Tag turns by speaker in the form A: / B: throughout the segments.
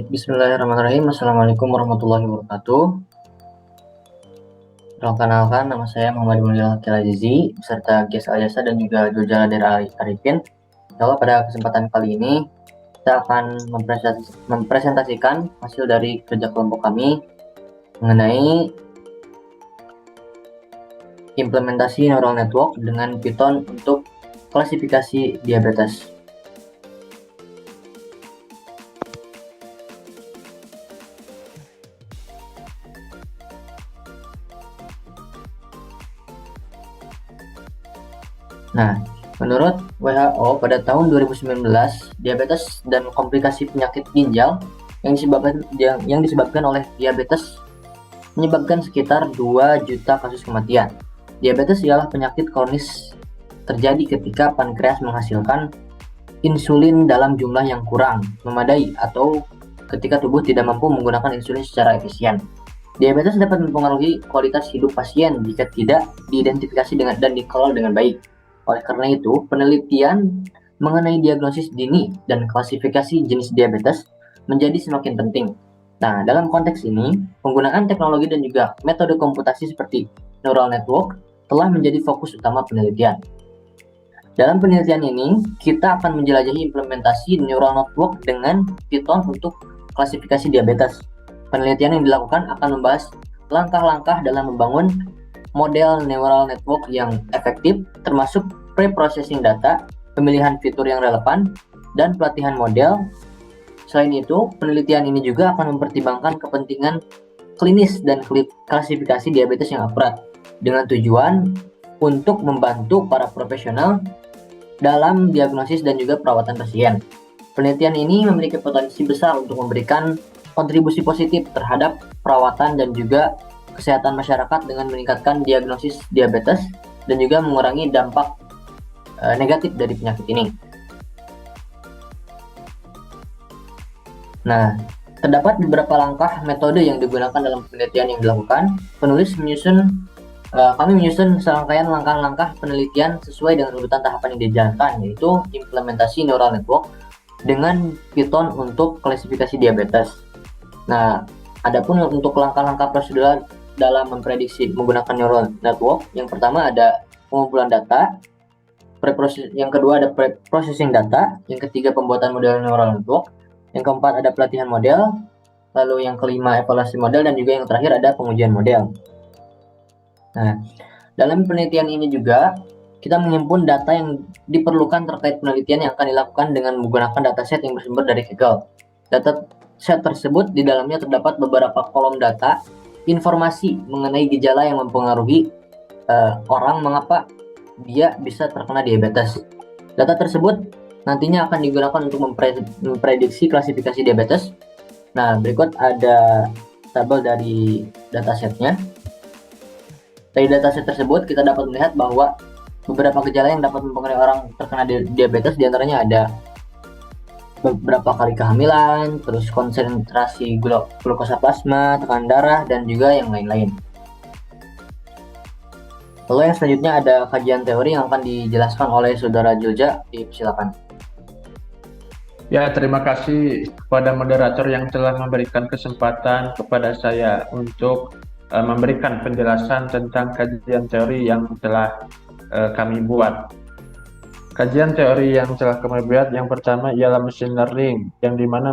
A: Baik, bismillahirrahmanirrahim. Assalamualaikum warahmatullahi wabarakatuh. Perkenalkan, nama saya Muhammad Mulya Azizi, beserta Gias Alyasa dan juga Jojala dari Arifin. Kalau pada kesempatan kali ini, kita akan mempresentasikan hasil dari kerja kelompok kami mengenai implementasi neural network dengan Python untuk klasifikasi diabetes. Nah, menurut WHO pada tahun 2019, diabetes dan komplikasi penyakit ginjal yang disebabkan oleh diabetes menyebabkan sekitar 2 juta kasus kematian. Diabetes ialah penyakit kronis terjadi ketika pankreas menghasilkan insulin dalam jumlah yang kurang memadai atau ketika tubuh tidak mampu menggunakan insulin secara efisien. Diabetes dapat mempengaruhi kualitas hidup pasien jika tidak diidentifikasi dan dikelola dengan baik. Oleh karena itu, penelitian mengenai diagnosis dini dan klasifikasi jenis diabetes menjadi semakin penting. Nah, dalam konteks ini, penggunaan teknologi dan juga metode komputasi seperti neural network telah menjadi fokus utama penelitian. Dalam penelitian ini, kita akan menjelajahi implementasi neural network dengan Python untuk klasifikasi diabetes. Penelitian yang dilakukan akan membahas langkah-langkah dalam membangun model neural network yang efektif, termasuk pre-processing data, pemilihan fitur yang relevan, dan pelatihan model. Selain itu, penelitian ini juga akan mempertimbangkan kepentingan klinis dan klasifikasi diabetes yang akurat, dengan tujuan untuk membantu para profesional dalam diagnosis dan juga perawatan pasien. Penelitian ini memiliki potensi besar untuk memberikan kontribusi positif terhadap perawatan dan juga kesehatan masyarakat dengan meningkatkan diagnosis diabetes dan juga mengurangi dampak negatif dari penyakit ini. Nah, terdapat beberapa langkah metode yang digunakan dalam penelitian yang dilakukan. Kami menyusun serangkaian langkah-langkah penelitian sesuai dengan urutan tahapan yang dijalankan, yaitu implementasi neural network dengan Python untuk klasifikasi diabetes. Nah, adapun untuk langkah-langkah prosedural dalam memprediksi menggunakan neural network, yang pertama ada pengumpulan data, yang kedua ada processing data, yang ketiga pembuatan model neural network, yang keempat ada pelatihan model, lalu yang kelima evaluasi model, dan juga yang terakhir ada pengujian model. Nah, dalam penelitian ini juga kita menghimpun data yang diperlukan terkait penelitian yang akan dilakukan dengan menggunakan dataset yang bersumber dari Kaggle. Dataset tersebut di dalamnya terdapat beberapa kolom data, informasi mengenai gejala yang mempengaruhi orang mengapa dia bisa terkena diabetes. Data tersebut nantinya akan digunakan untuk memprediksi klasifikasi diabetes. Nah, berikut ada tabel dari datasetnya. Dari dataset tersebut kita dapat melihat bahwa beberapa gejala yang dapat mempengaruhi orang terkena diabetes diantaranya ada beberapa kali kehamilan, terus konsentrasi glukosa plasma, tekanan darah, dan juga yang lain-lain. Lalu yang selanjutnya ada kajian teori yang akan dijelaskan oleh Saudara Julja. Silakan.
B: Ya, terima kasih kepada moderator yang telah memberikan kesempatan kepada saya untuk memberikan penjelasan tentang kajian teori yang telah kami buat. Kajian teori yang telah kami buat yang pertama ialah machine learning, yang dimana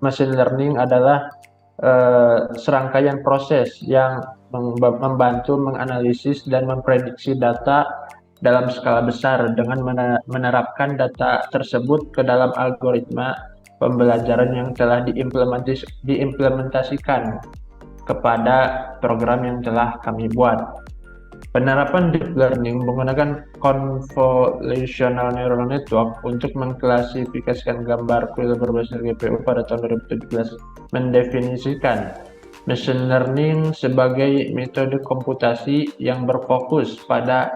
B: machine learning adalah serangkaian proses yang membantu menganalisis dan memprediksi data dalam skala besar dengan menerapkan data tersebut ke dalam algoritma pembelajaran yang telah diimplementasikan kepada program yang telah kami buat. Penerapan deep learning menggunakan convolutional neural network untuk mengklasifikasikan gambar kuil berbasis GPU pada tahun 2017 mendefinisikan machine learning sebagai metode komputasi yang berfokus pada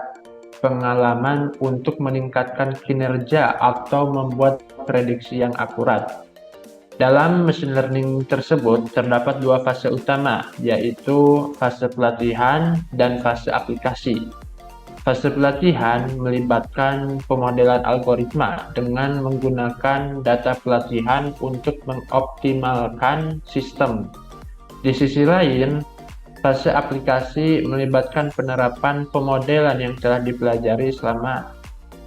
B: pengalaman untuk meningkatkan kinerja atau membuat prediksi yang akurat. Dalam machine learning tersebut terdapat dua fase utama, yaitu fase pelatihan dan fase aplikasi. Fase pelatihan melibatkan pemodelan algoritma dengan menggunakan data pelatihan untuk mengoptimalkan sistem. Di sisi lain, fase aplikasi melibatkan penerapan pemodelan yang telah dipelajari selama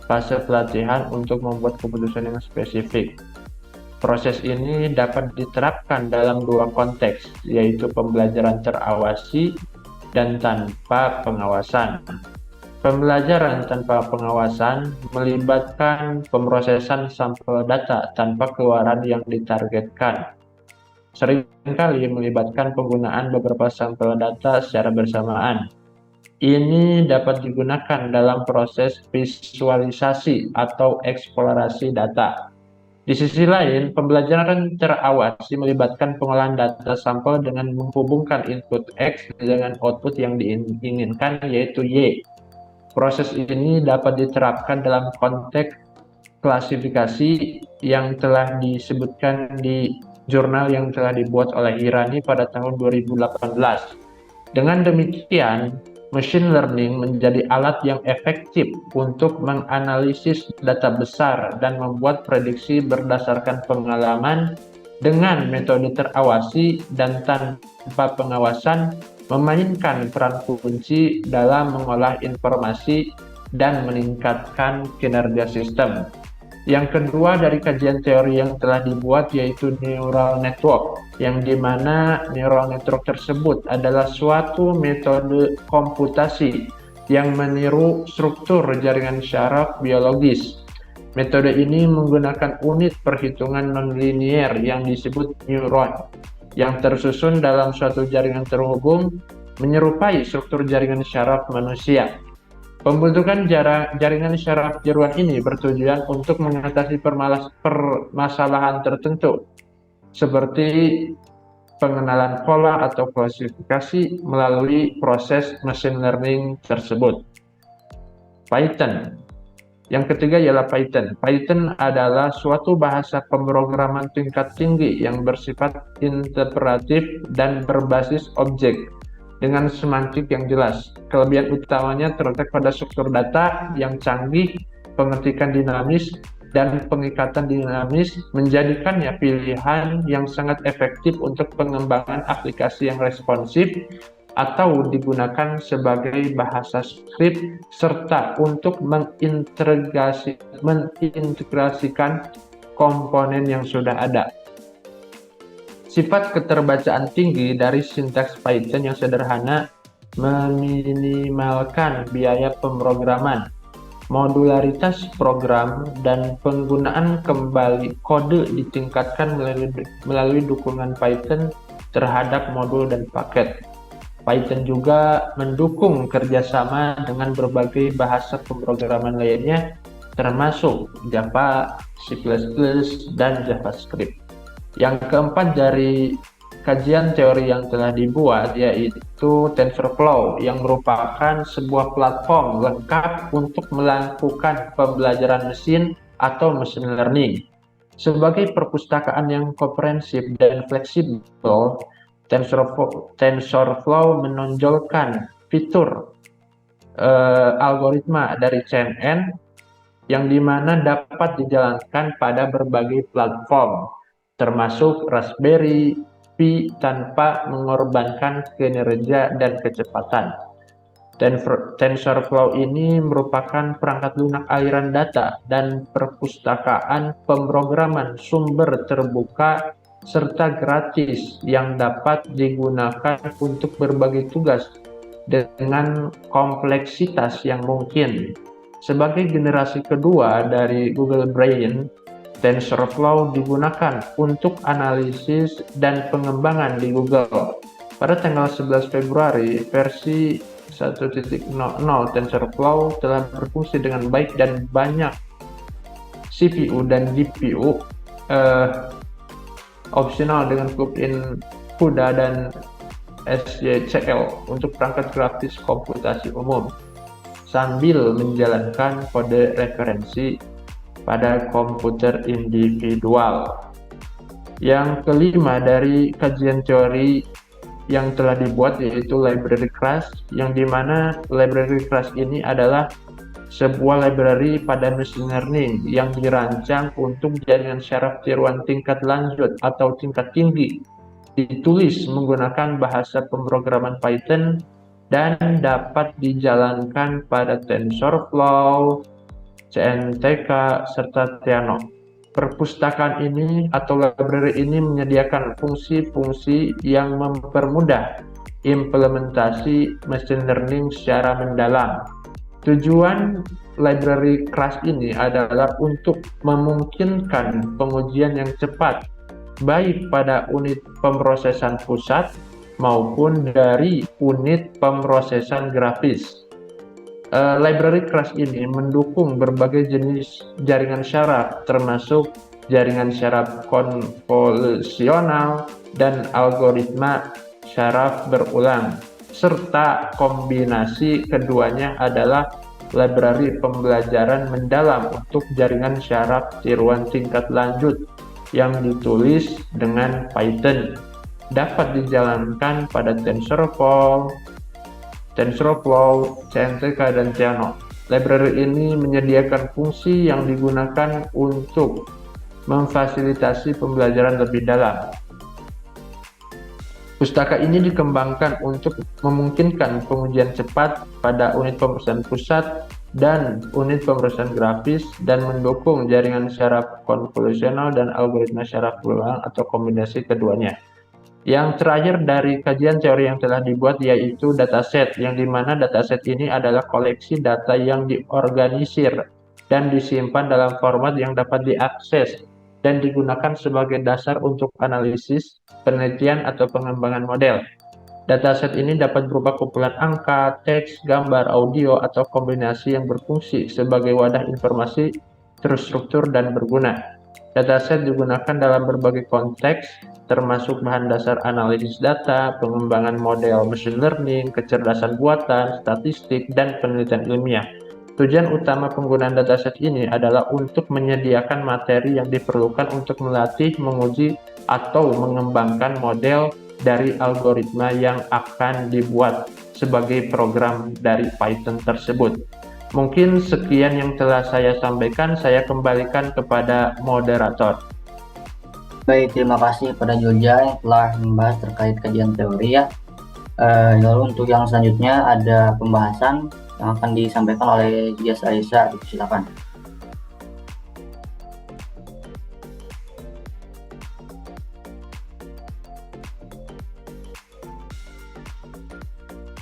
B: fase pelatihan untuk membuat keputusan yang spesifik. Proses ini dapat diterapkan dalam dua konteks, yaitu pembelajaran terawasi dan tanpa pengawasan. Pembelajaran tanpa pengawasan melibatkan pemrosesan sampel data tanpa keluaran yang ditargetkan. Seringkali melibatkan penggunaan beberapa sampel data secara bersamaan. Ini dapat digunakan dalam proses visualisasi atau eksplorasi data. Di sisi lain, pembelajaran terawasi melibatkan pengolahan data sampel dengan menghubungkan input X dengan output yang diinginkan, yaitu Y. Proses ini dapat diterapkan dalam konteks klasifikasi yang telah disebutkan di jurnal yang telah dibuat oleh Hirani pada tahun 2018. Dengan demikian, machine learning menjadi alat yang efektif untuk menganalisis data besar dan membuat prediksi berdasarkan pengalaman dengan metode terawasi dan tanpa pengawasan, memainkan peran kunci dalam mengolah informasi dan meningkatkan kinerja sistem. Yang kedua dari kajian teori yang telah dibuat yaitu neural network, yang dimana neural network tersebut adalah suatu metode komputasi yang meniru struktur jaringan syaraf biologis. Metode ini menggunakan unit perhitungan nonlinier yang disebut neuron, yang tersusun dalam suatu jaringan terhubung menyerupai struktur jaringan syaraf manusia. Pembentukan jaringan syaraf jeruan ini bertujuan untuk mengatasi permasalahan tertentu, seperti pengenalan pola atau klasifikasi melalui proses machine learning tersebut. Python. Yang ketiga ialah Python. Python adalah suatu bahasa pemrograman tingkat tinggi yang bersifat interpretif dan berbasis objek dengan semantik yang jelas. Kelebihan utamanya terletak pada struktur data yang canggih, pengetikan dinamis, dan pengikatan dinamis menjadikannya pilihan yang sangat efektif untuk pengembangan aplikasi yang responsif atau digunakan sebagai bahasa skrip serta untuk mengintegrasikan komponen yang sudah ada. Sifat keterbacaan tinggi dari sintaks Python yang sederhana meminimalkan biaya pemrograman, modularitas program, dan penggunaan kembali kode ditingkatkan melalui dukungan Python terhadap modul dan paket. Python juga mendukung kerjasama dengan berbagai bahasa pemrograman lainnya, termasuk Java, C++, dan JavaScript. Yang keempat dari kajian teori yang telah dibuat yaitu TensorFlow, yang merupakan sebuah platform lengkap untuk melakukan pembelajaran mesin atau machine learning. Sebagai perpustakaan yang komprehensif dan fleksibel, TensorFlow menonjolkan fitur algoritma dari CNN yang dimana dapat dijalankan pada berbagai platform, termasuk Raspberry Pi, tanpa mengorbankan kinerja dan kecepatan. TensorFlow ini merupakan perangkat lunak aliran data dan perpustakaan pemrograman sumber terbuka serta gratis yang dapat digunakan untuk berbagai tugas dengan kompleksitas yang mungkin. Sebagai generasi kedua dari Google Brain, TensorFlow digunakan untuk analisis dan pengembangan di Google. Pada tanggal 11 Februari, versi 1.0 TensorFlow telah berfungsi dengan baik dan banyak CPU dan GPU opsional dengan plugin CUDA dan SYCL untuk perangkat grafis komputasi umum, sambil menjalankan kode referensi pada komputer individual. Yang kelima dari kajian teori yang telah dibuat, yaitu library class, yang dimana library class ini adalah sebuah library pada machine learning yang dirancang untuk jaringan syaraf tiruan tingkat lanjut atau tingkat tinggi, ditulis menggunakan bahasa pemrograman Python dan dapat dijalankan pada TensorFlow, CNTK, serta Theano. Perpustakaan ini atau library ini menyediakan fungsi-fungsi yang mempermudah implementasi machine learning secara mendalam. Tujuan library class ini adalah untuk memungkinkan pengujian yang cepat, baik pada unit pemrosesan pusat maupun dari unit pemrosesan grafis. Library class ini mendukung berbagai jenis jaringan syaraf, termasuk jaringan syaraf konvolusional dan algoritma syaraf berulang, serta kombinasi keduanya adalah library pembelajaran mendalam untuk jaringan syaraf tiruan tingkat lanjut yang ditulis dengan Python. Dapat dijalankan pada TensorFlow, CNTK, dan Theano. Library ini menyediakan fungsi yang digunakan untuk memfasilitasi pembelajaran lebih dalam. Pustaka ini dikembangkan untuk memungkinkan pengujian cepat pada unit pemrosesan pusat dan unit pemrosesan grafis dan mendukung jaringan syaraf konvolusional dan algoritma syaraf berulang atau kombinasi keduanya. Yang terakhir dari kajian teori yang telah dibuat yaitu dataset, yang dimana dataset ini adalah koleksi data yang diorganisir dan disimpan dalam format yang dapat diakses dan digunakan sebagai dasar untuk analisis, penelitian, atau pengembangan model. Dataset ini dapat berupa kumpulan angka, teks, gambar, audio, atau kombinasi yang berfungsi sebagai wadah informasi terstruktur dan berguna. Dataset digunakan dalam berbagai konteks, termasuk bahan dasar analisis data, pengembangan model machine learning, kecerdasan buatan, statistik, dan penelitian ilmiah. Tujuan utama penggunaan dataset ini adalah untuk menyediakan materi yang diperlukan untuk melatih, menguji, atau mengembangkan model dari algoritma yang akan dibuat sebagai program dari Python tersebut. Mungkin sekian yang telah saya sampaikan, saya kembalikan kepada moderator.
A: Baik, terima kasih pada Joja yang telah membahas terkait kajian teori ya. Lalu untuk yang selanjutnya ada pembahasan yang akan disampaikan oleh Jas Aisyah, silakan.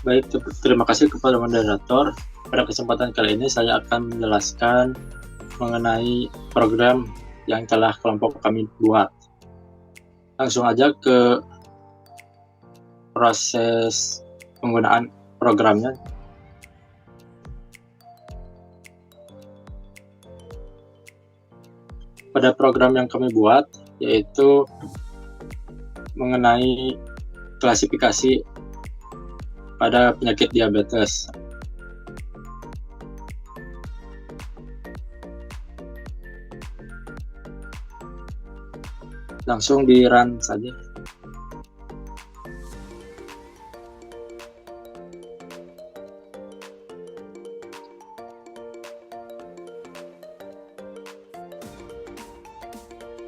C: Baik, terima kasih kepada moderator. Pada kesempatan kali ini saya akan menjelaskan mengenai program yang telah kelompok kami buat. Langsung aja ke proses penggunaan programnya. Pada program yang kami buat, yaitu mengenai klasifikasi pada penyakit diabetes. Langsung di run saja.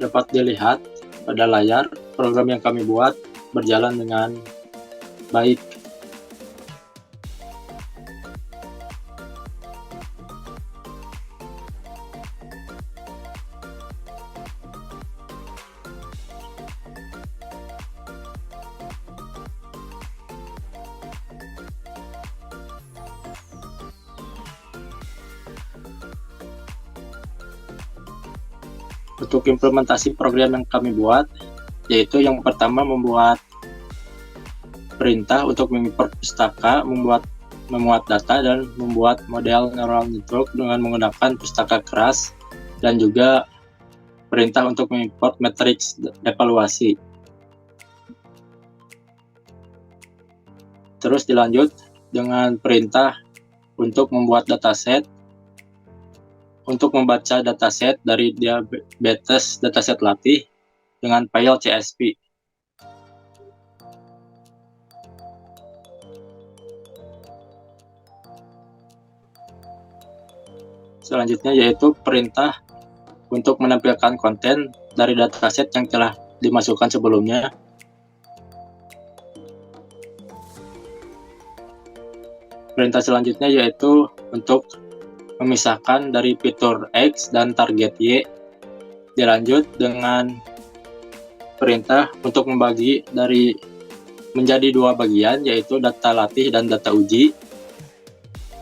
C: Dapat dilihat pada layar program yang kami buat berjalan dengan baik. Untuk implementasi program yang kami buat, yaitu yang pertama membuat perintah untuk mengimport pustaka, memuat data, dan membuat model neural network dengan menggunakan pustaka keras, dan juga perintah untuk mengimport matriks evaluasi. Terus dilanjut dengan perintah untuk membuat dataset, untuk membaca dataset dari diabetes dataset latih dengan file CSV. selanjutnya yaitu perintah untuk menampilkan konten dari dataset yang telah dimasukkan sebelumnya. Perintah selanjutnya yaitu untuk memisahkan dari fitur X dan target Y. Dilanjut dengan perintah untuk membagi menjadi dua bagian, yaitu data latih dan data uji.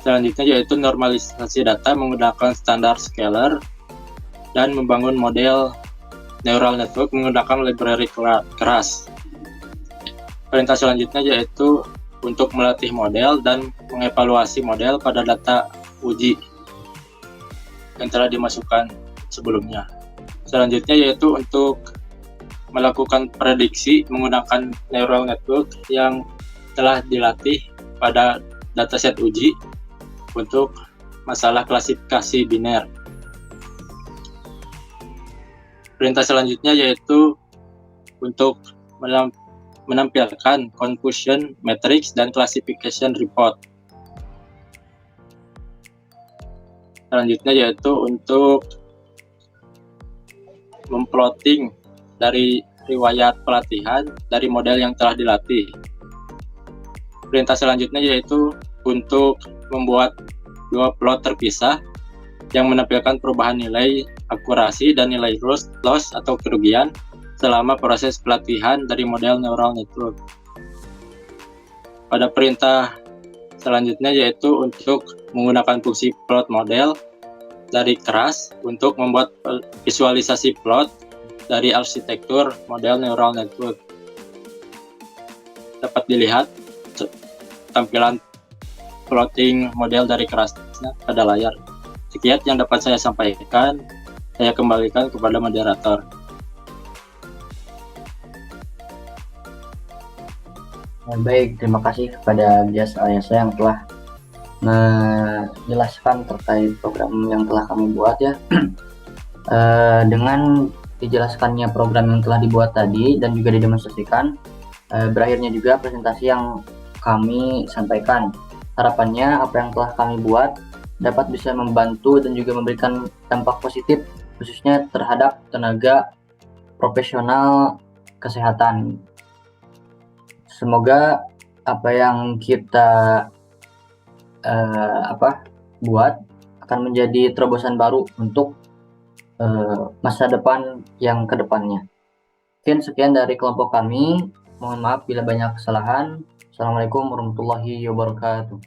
C: Selanjutnya yaitu normalisasi data menggunakan standar scalar dan membangun model neural network menggunakan library keras. Perintah selanjutnya yaitu untuk melatih model dan mengevaluasi model pada data uji yang telah dimasukkan sebelumnya. Selanjutnya yaitu untuk melakukan prediksi menggunakan neural network yang telah dilatih pada dataset uji untuk masalah klasifikasi biner. Perintah selanjutnya yaitu untuk menampilkan confusion matrix dan classification report. Selanjutnya yaitu untuk memplotting dari riwayat pelatihan dari model yang telah dilatih. Perintah selanjutnya yaitu untuk membuat dua plot terpisah yang menampilkan perubahan nilai akurasi dan nilai loss atau kerugian selama proses pelatihan dari model neural network. Pada perintah selanjutnya yaitu untuk menggunakan fungsi plot model dari keras untuk membuat visualisasi plot dari arsitektur model neural network. Dapat dilihat tampilan plotting model dari kerasnya pada layar. Sekian yang dapat saya sampaikan. Saya kembalikan kepada moderator.
A: Baik, terima kasih kepada Bias Ayasa yang telah menjelaskan terkait program yang telah kami buat ya. Dengan dijelaskannya program yang telah dibuat tadi dan juga didemonstrasikan, berakhirnya juga presentasi yang kami sampaikan. Harapannya apa yang telah kami buat dapat bisa membantu dan juga memberikan dampak positif khususnya terhadap tenaga profesional kesehatan. Semoga apa yang kita buat akan menjadi terobosan baru untuk masa depan yang kedepannya. Sekian dari kelompok kami. Mohon maaf bila banyak kesalahan. Assalamualaikum warahmatullahi wabarakatuh.